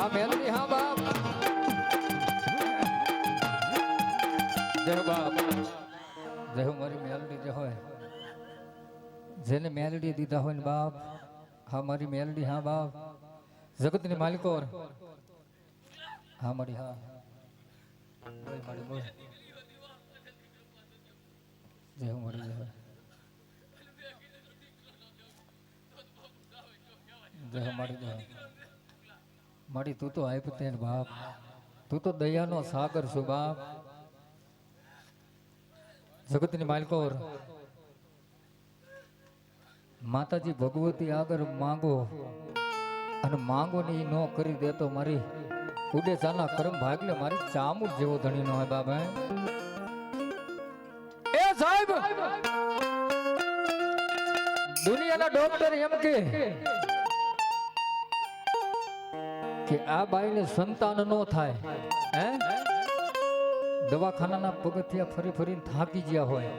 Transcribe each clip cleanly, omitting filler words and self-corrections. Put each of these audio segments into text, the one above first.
હા મેલડી હા બાપ જય બાપ જય હો મારી મેલડી જે હોય જેને મેલડી દીધા હોય ને બાપ હા મારી મેલડી હા બાપ જગતની માલિકોર હા મારી હા બોલ મારી બોલ જય હો મારી જય જય હો મારી જય મારી તું તો આપ્યું તે ને બાપ તું તો દયાનો સાગર છું બાપ જગતની માલિકોર માતાજી ભગવતી આગળ માંગો અને માંગો ને નો કરી દે તો મારી ઉડે ચાના કરમ ભાગલે મારી ચામુંડ જેવો ધણી નો હોય બાબા એ સાહેબ દુનિયાના ડોક્ટર એમ કે આ બાઈને સંતાન નો થાય હે દવાખાનાના પગથિયા ફરી ફરીને થાકી ગયા હોય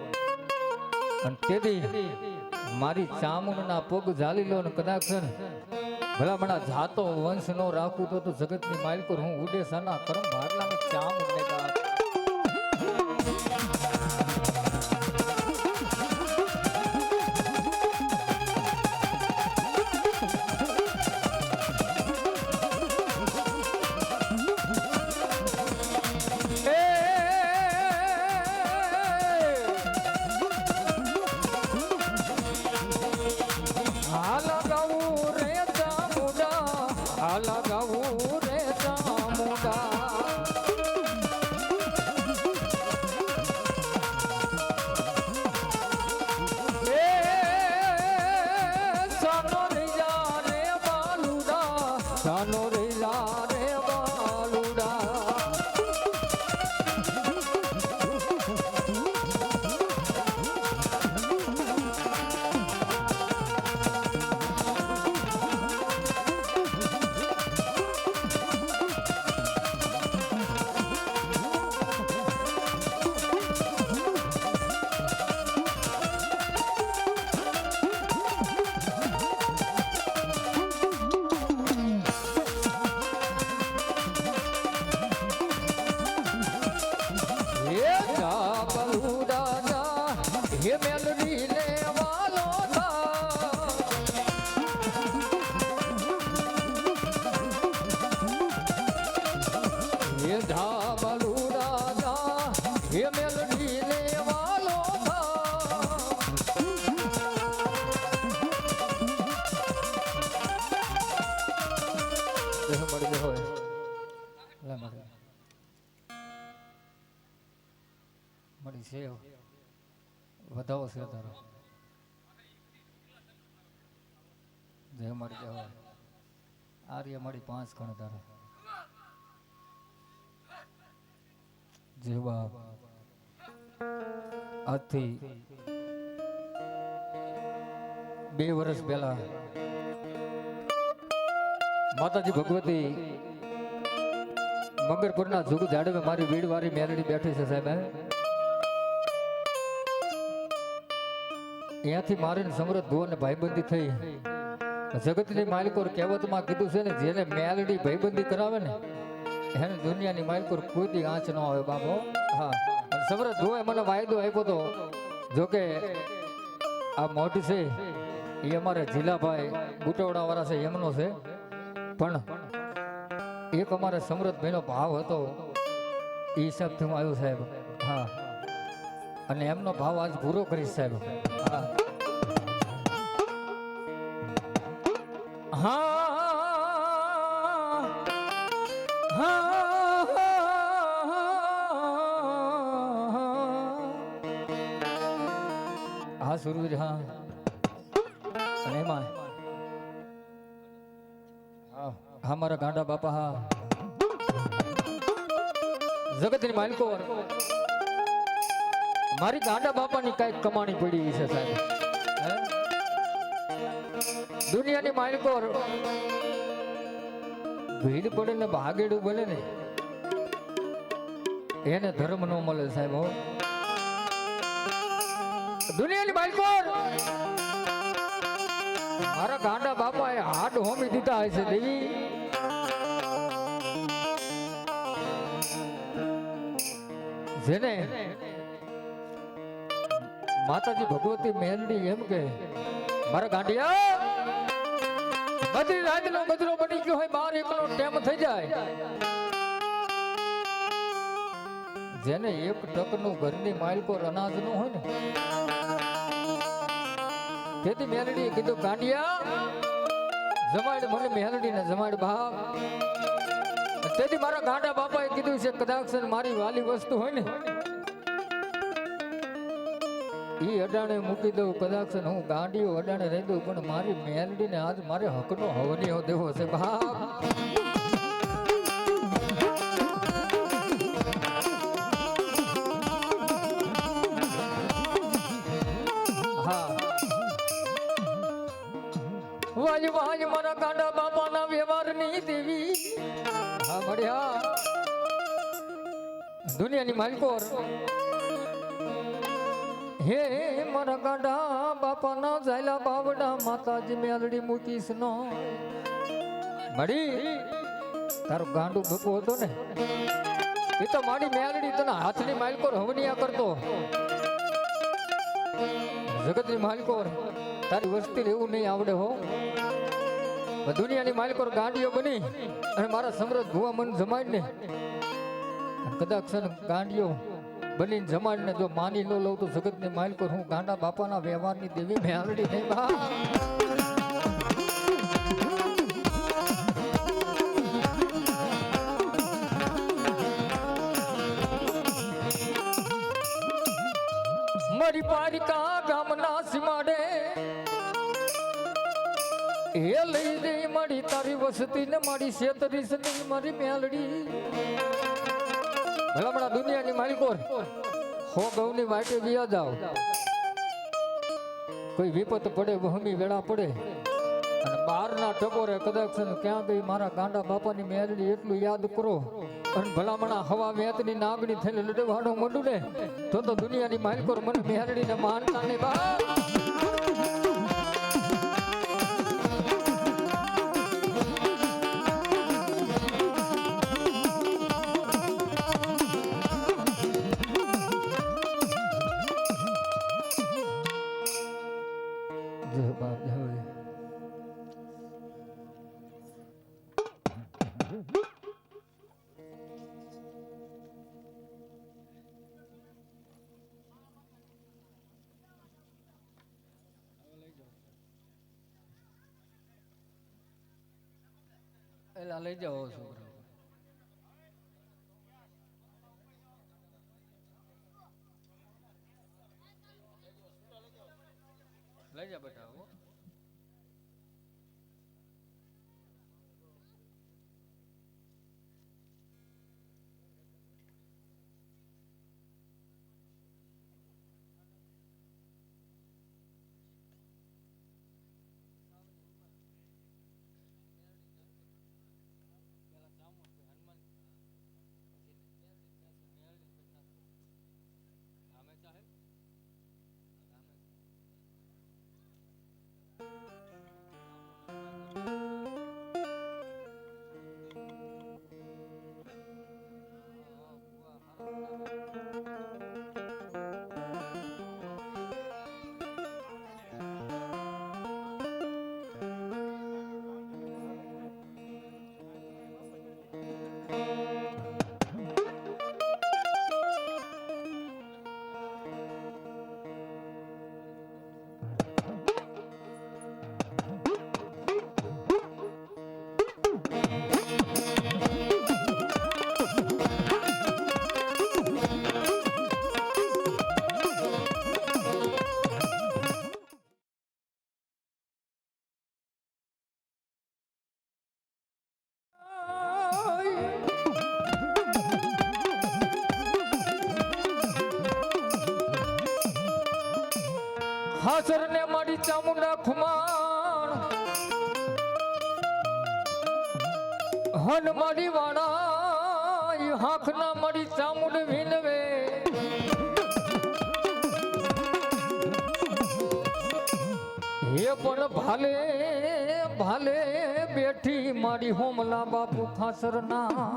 અને તેથી મારી ચામુંડના પગ ઝાલી લો ને કદાચ ભલામણા જાતો વંશ નો રાખું તો જગતની માલિકો હું ઉડેસાના કરમ ભાગલાની ચામુંડ ને ગાત લગાવું રે ચામુંડા એ સાનો રીજા રે બાલુડા સાનો રીજા રે બાલુડા ये मेलडी ले वालो था ये धाबलू राजा ये मेलडी ले वालो था देखो मर गए होए ला मरी सेव વધાવો છે તારો જે મળી જાય આર્ય મળી 5 કણ તારા જેવા આજથી 2 વર્ષ પહેલા માતાજી ભગવતી મંગળપુરના જુગ ઝાડવે મારી વીડવારી મેલડી બેઠી છે સાહેબ અહીંયાથી મારીને સમૃદ્ધ ભુવન ભાઈબંધી થઈ જગતની માલિકો કહેવતમાં કીધું છે ને જેને મેલડી ભાઈબંધી કરાવે ને એને દુનિયાની માલિકો કોઈ દી આંચ ન આવે બાપો હા અને સમૃદ્ધ ભુવે મને વાયદો આપ્યો હતો જોકે આ મોઢ છે એ અમારે જિલ્લાભાઈ બુટવડા વાળા છે એમનો છે પણ એક અમારે સમૃદ્ધ ભાઈનો ભાવ હતો એ હિસાબથી હું આવ્યો સાહેબ હા અને એમનો ભાવ આજ પૂરો કરીશ સાહેબ હા સુરવીર હા અને એમાં હા મારા ગાંડા બાપા હા જગતની માલિકો મારી ગાંડા બાપાની કઈક કમાણી પડી છે સાહેબ દુનિયાની માલિકો ભીડ પડે ને ભાગેડું બને ને એને ધર્મ ન મળે સાહેબ દુનિયાની માલિકો મારા ગાંડા બાપા એ હાડ હોમી દીધા હશે દેવી જેને માતાજી ભગવતી મેલડી એમ કે મારા ગાંડિયા બધી રાતનો ગજરો બની ગયો હોય, બાર એકનો ટેમ થઈ જાય, જેને એક ટકનું ઘરની માલકોર અનાજ નું હોય ને, તેથી મેલડીએ કીધું ગાંડિયા જમાડ મને મેલડી ને જમાડ બાપ. તેથી મારા ગાંડા બાપાએ કીધું છે કદાચ મારી વાલી વસ્તુ હોય ને ઈ અડાણે મૂકી દઉં, કદાચ હું ગાંડીઓ અડાણે રહી દઉં, પણ મારી મેલડીને આજ મારે હકનો હવનીઓ દેવો છે બાપ. વાજ વાજ મારા ગાંડા બાપાના વ્યવહારની દેવી. હા મળ્યા દુનિયાની માલિકોર. હે મારા ગાંડા બાપાના ઝાયલા બાવડા માતાજી મેલડી મૂકીશ નો મળી. તારું ગાંડું બપો હતો ને એ તો મારી મેલડી તને હાથની માલિકોર હવનિયા કરતો. જગતની માલિકોર તારી વસ્તી એવું નહીં આવડે હો. દુનિયાની માલિકોર ગાંડીઓ બની અને મારા સમૃદ્ધ ભુવા મન જમાડીને કદાચ ગાંડીઓ બનીને જમાડીને જો માની લો લઉં તો જગતની માલિકોર હું ગાંડા બાપાના વ્યવહારની દેવી મેલડી નહીં બા. મારી પારિકા ગામના સીમાડે એ લઈ જઈ મારી તારી વસતી ને મારી શેતરીસ ની મારી મેલડી. ભલામણા દુનિયાની માલિકોર હો ગૌની વાટે વિયા જાઓ, કોઈ વિપત પડે વહમી વેળા પડે અને બહારના ટકોરે કદાચ ક્યાં ગઈ મારા ગાંડા બાપાની મેલડી એટલું યાદ કરો. અને ભલામણા હવા વેતની નાગણી થઈને લડવાનું મોઢું ને તો દુનિયાની માલિકોર મને મેલડીને માનતા નહીં બા. એલા લઈ જાઓ છોકરા, લઈ જા બેટા. હાસર ને મારી ચામુંડા ખુમાણ હન મારી વાણા હાખ ના મારી ચામુંડ વિનવે. હે પણ ભાલે ભાલે બેઠી મારી હોમલા બાપુ ખાસર ના.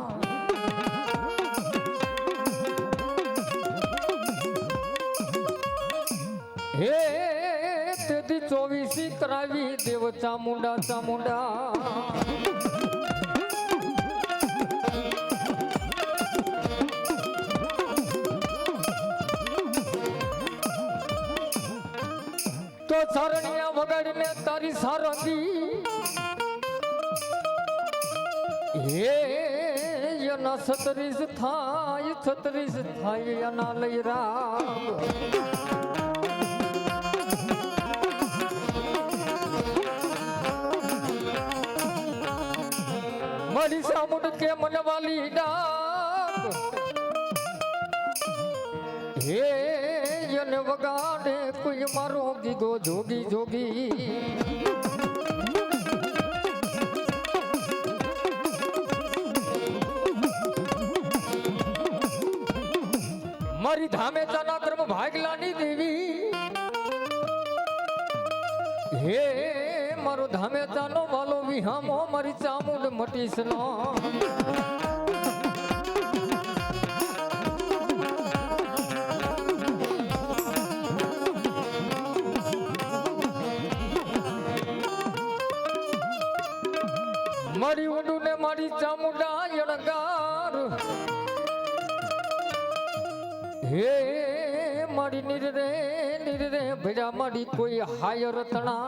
હે તેથી 24 કરાવી દેવ ચામુંડા ચામુંડા તો સરણિયા વગાડીને તારી સારંગી હે યના 36 થાય યના લઈ રામ મારી સામુંડ કે મને વાલી ડાક હે યને વગાડે કોઈ મારો ગીગો જોગી જોગી મારી ધામે તાના કર્મ ભાગલાની દેવી હે મારો ધામે તાનો વાલો વિહામો મારી ચામુંડ મટીશ નો મારી ઊંડું ને મારી ચામુંડા યણગાર હે મારી નિરે ભેડા મારી કોઈ હાયર તણા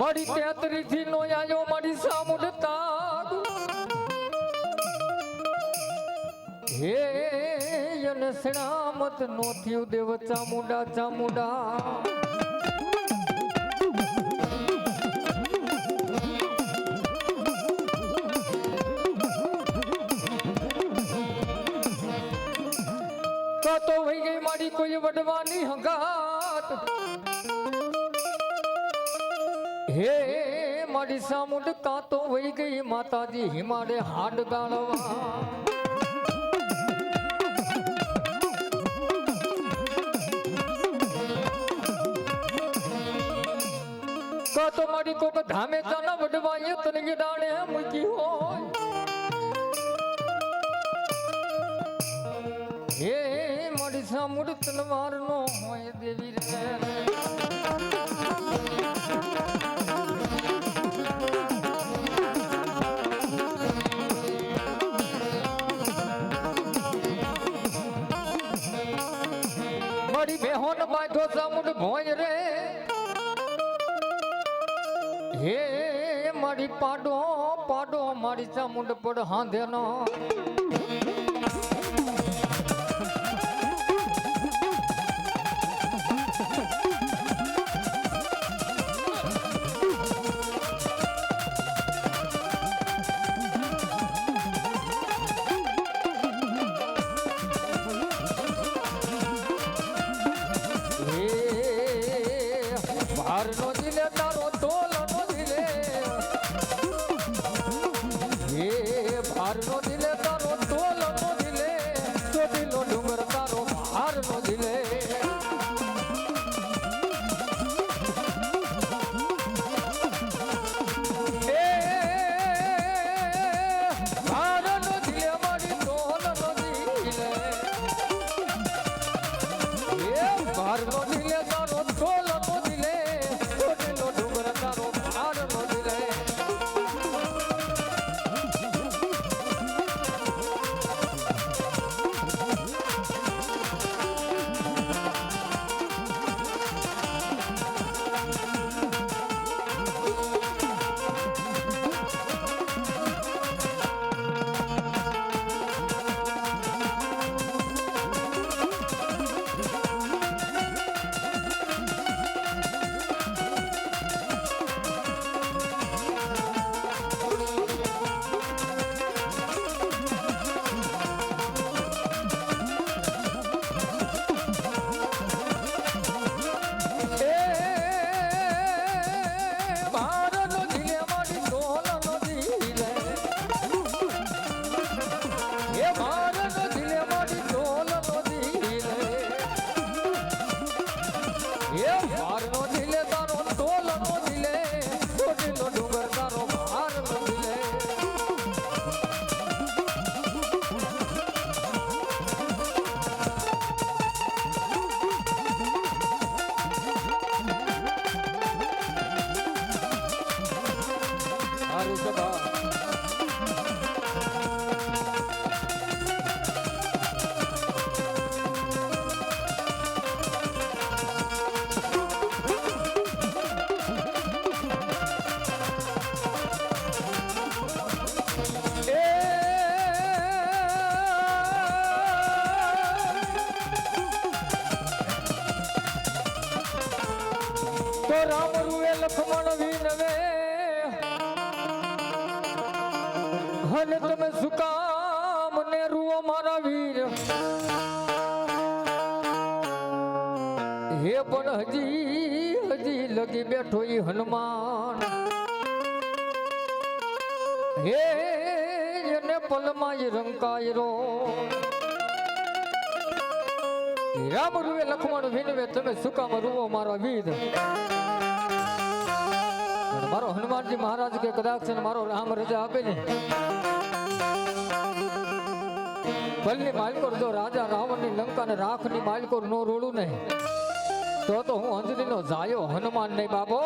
મારી 33 થી નો આયો મારી સામુંડ તાગ હે યને સણામત નો થયું દેવ ચામુંડા ચામુંડા તો વહી ગઈ મારી કોઈ વડવાની હંગાત હે મારી સામુંડ કાતો વહી ગઈ માતાજી હિમાડે હાડ ગાળવા કાતો મારી કોક ધામે ચાના વડવાએ તને ડાણે મૂકી હોય હે મારી સામુંડ તલવાર નો હોય દેવી રે મારી બેહોન બાંધો સામુંડ ભોય રે હે મારી પાડો પાડો મારી ચામુંડ પડ હાંધે નો ભારનો દિલે તારો તોલનો દિલે હે ભારનો દિલે તારો તોલનો દિલે તો રામ રૂએ લખમણ વિનવે અને તમે શું કામ ને રૂઓ મારા વીર હે પણ હજી લગી બેઠો ઈ હનુમાન હે એને પલમાં રંકાય રો રામ રૂએ લખમણ વિનવે તમે શું કામ રૂવો મારા વીર મારો હનુમાનજી મહારાજ કે કદાચ મારો રામ રજા આપે ને બલની માલકોર જો રાજા રાવણની લંકાને રાખની માલકોર નો રોડું ને તો હું અંજલીનો જાયો હનુમાન નહીં બાબો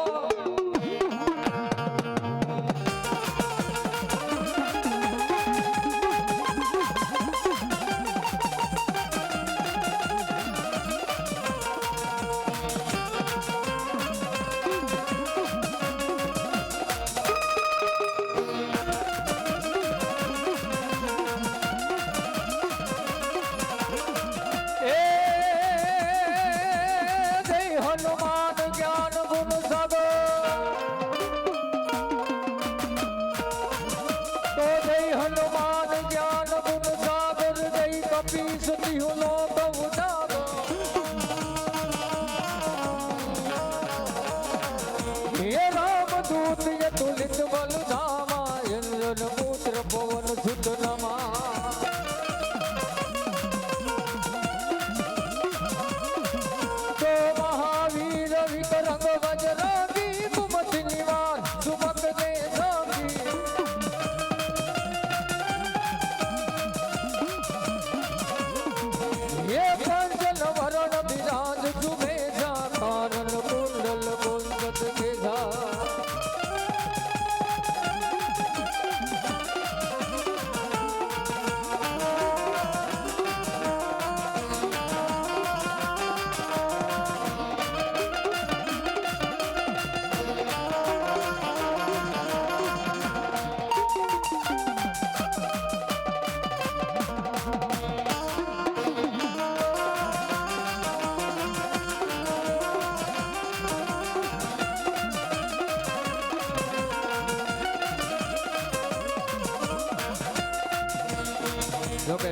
જોકે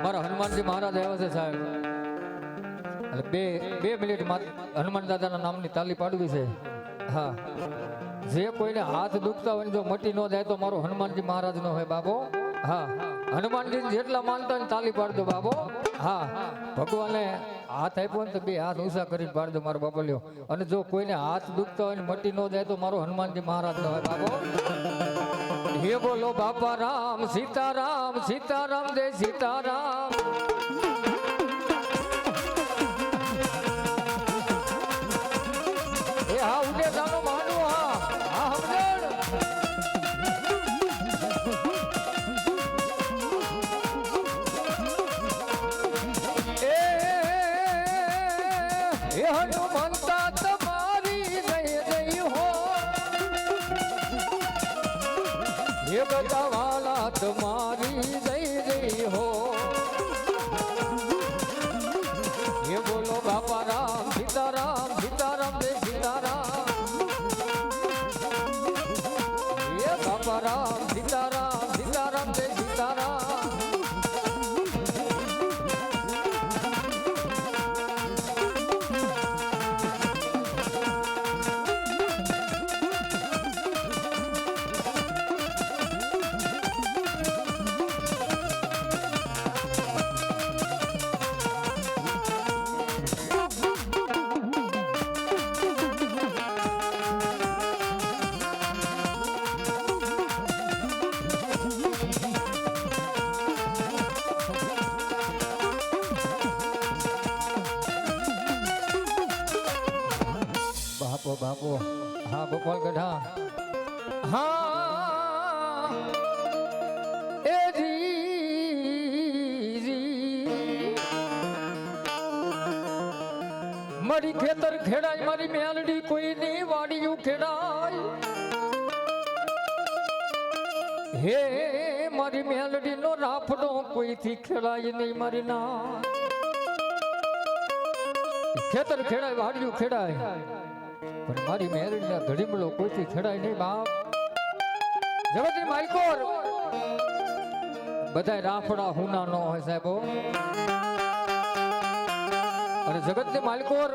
મારા હનુમાનજી મહારાજ આવ્યા છે સાહેબ એટલે બે મિનિટ હનુમાન દાદાના નામની તાલી પાડવી છે હા જે કોઈને હાથ દુખતા હોય જો મટી ન જાય તો મારો હનુમાનજી મહારાજ નો હોય બાબો હા હનુમાનજી જેટલા માનતા હોય તાલી પાડજો બાબો હા ભગવાને હાથ આપ્યો ને તો બે હાથ ઊંચા કરીને પાડજો મારો બાબો લ્યો અને જો કોઈને હાથ દુખતા હોય ને મટી ન જાય તો મારો હનુમાનજી મહારાજ નો હોય બાબો હે બોલો બાપા રામ સીતારામ સીતારામ જય સીતારામ એ હા ઉડે જાનો માનું હા હા સમજણ એ હનુમંતા તમારી જય જય હો ये बता वाला तुम्हारी जय जय हो ये बोलो बापा राम सीताराम सीताराम जय सीताराम ये बापा राम सीताराम सीताराम जय सीताराम બાપો હા ગોપાલ ગઢા હા એ મારી ખેતર ખેડાય મારી મેલડી કોઈની વાડીયું ખેડાય હે મારી મેલડી નો રાફડો કોઈથી ખેડાય નહીં મારી ના ખેતર ખેડાય વાડિયું ખેડાય પણ મારી મેરડીના ઘડીમલો કોઈથી ખેડાય નહીં બાપ. જગતની માલકોર બધાય રાફડા હુના નો હોય સાહેબો. અને જગતની માલકોર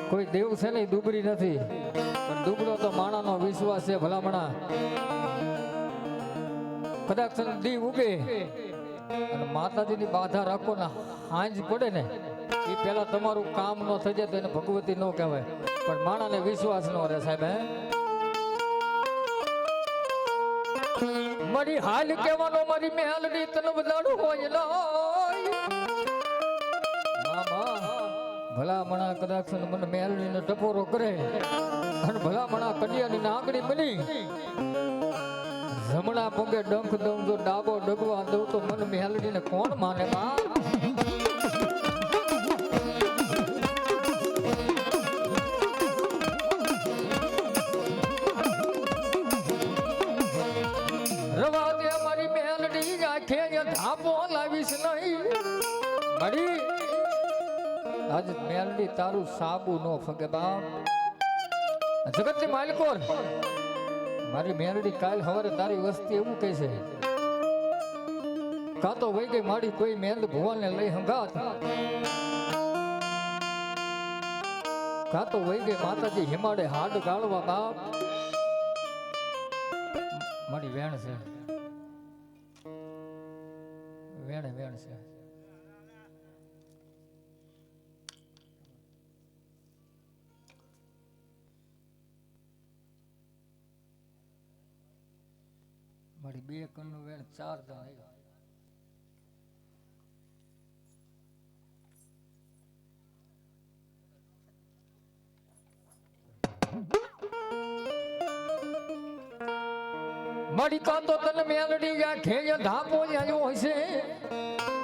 કોઈ દેવ છે નહીં, દુબળી નથી. પણ દુબળો તો માણાનો વિશ્વાસ છે ભલામણા. કદાચ દી ઉગે અને માતાજીની બાધા રાખો ને હાંજ પડે ને એ પેલા તમારું કામ ન થઈ જાય તો એને ભગવતી ન કહેવાય. પણ માણાને વિશ્વાસ ન રહે સાહેબ. મારી હાલ કહેવાનો મારી મેલડી તને બધાડું હોય ભલામણા કદાચ મને મેલડીને ટપોરો કરે અને ભલામણા કડિયાની નાગણી બની જમણા પગે ડંખ દઉં જો ડાબો ડગવા દઉં તો મને મેલડીને કોણ માને બા. રવા દે મારી મેલડી આખે ધાપો લાવીશ નહીં મારી. આજ મેલડી તારું સાબુ નો ફગે બાપ. જગતની માલકોર મારી મેલડી કાલ સવારે તારી વસ્તી એવું કહે છે કાં તો વહી ગઈ મારી કોઈ મેલ ભુવાને લઈ હંગાત, કાં તો વહી ગઈ માતાજી હિમાડે હાડ ગાળવા બાપ. મારી વેણ છે વેણ વેણ છે. મારી બે કણનું વેણ 4 દાન આવ્યા. મારી કાં તો તને મેલડી યા ખેય ધાપો આવ્યો હશે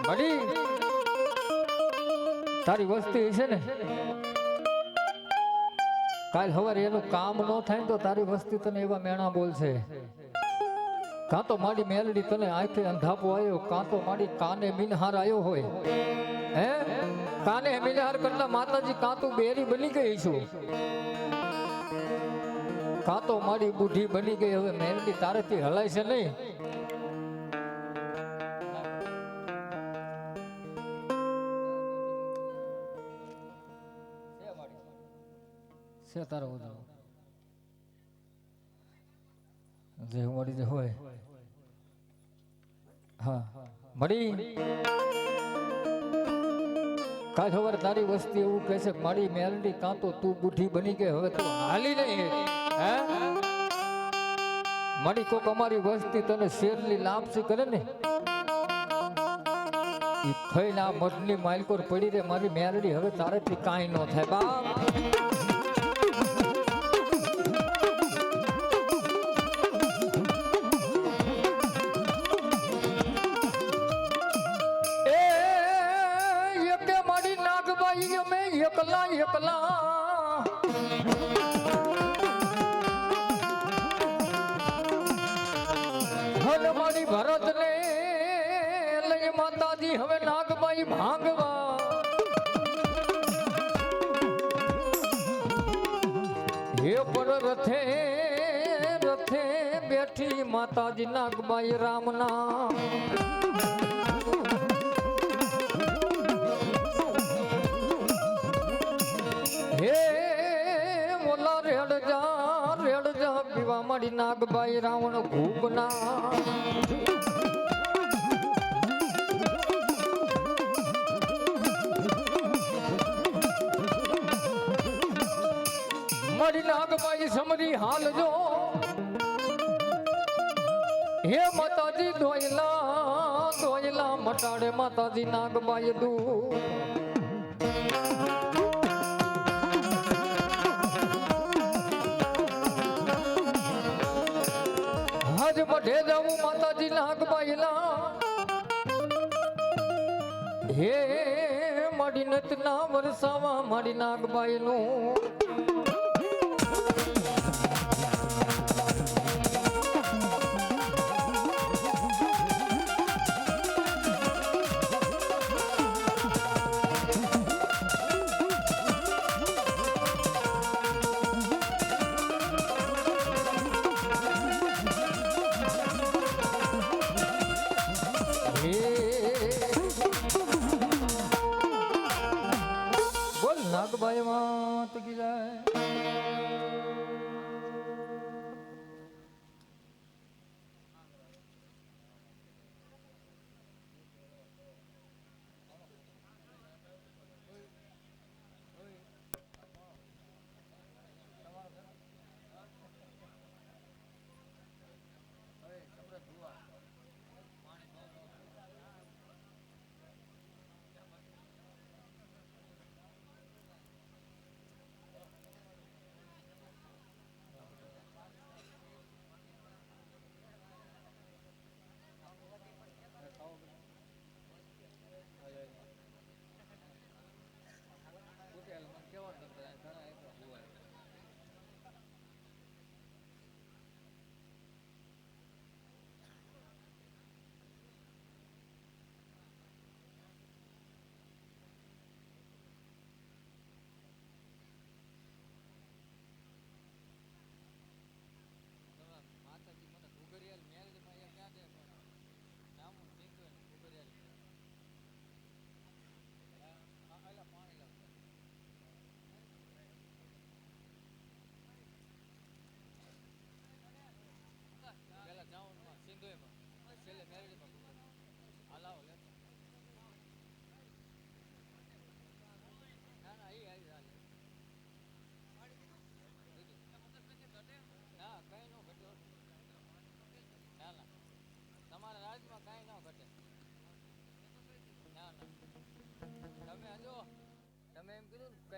મારી. તારી વસ્તી હશે ને કાલ સવારે એનું કામ ન થાય તો તારી વસ્તી તને એવા મેણા બોલશે. કાં તો મારી મેલડી તને આંખે અંધાપો આવ્યો, કાં તો મારી કાને મિનહાર આવ્યો હોય. હે કાને મિનહાર કરતા માતાજી કાં તું બેરી બની ગઈ છું, કાં તો મારી બુઢી બની ગઈ. હવે મેલડી તારેથી હલાય છે નહીં. છે તારો ઉદાવ જે મળી જે હોય. હા મળી કાલ ખબર તારી વસ્તી એવું કહે છે મારી મેલડી કાં તો તું બુઢી બની ગઈ હવે તું હાલી નહીં. હે મારી કોક અમારી વસ્તી તને શેરની લાપસી કરે ને ઈ ખઈને આ મઢની માલકોર પડી રે મારી મેલડી હવે તારેથી કાંઈ ન થાય બાપ. એકલા એકલા હન મારી ભરત ને લઈ માતાજી હવે નાગબાઈ ભાંગવા. હે પર રથે રથે બેઠી માતાજી નાગબાઈ રામના. હે મોલા રેડજા પીવા મારી નાગબાઈ રાવણ ભૂપના. મારી નાગબાઈ સમરી હાલ જો હે માતાજી દોયલા મટાડે માતાજી નાગબાઈ દૂર. આજ મઢે જાવું માતાજી નાગબાઈલા. હે મારી નતના વરસાવા મારી નાગબાઈ નું.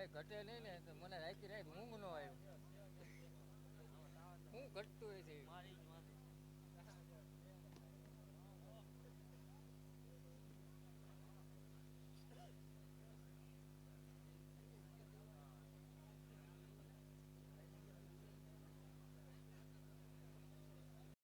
કઈ ઘટે નહીં ને તો મને રાતી રાત ઊંઘ ન આવ્યું. હું ઘટતું હોય છે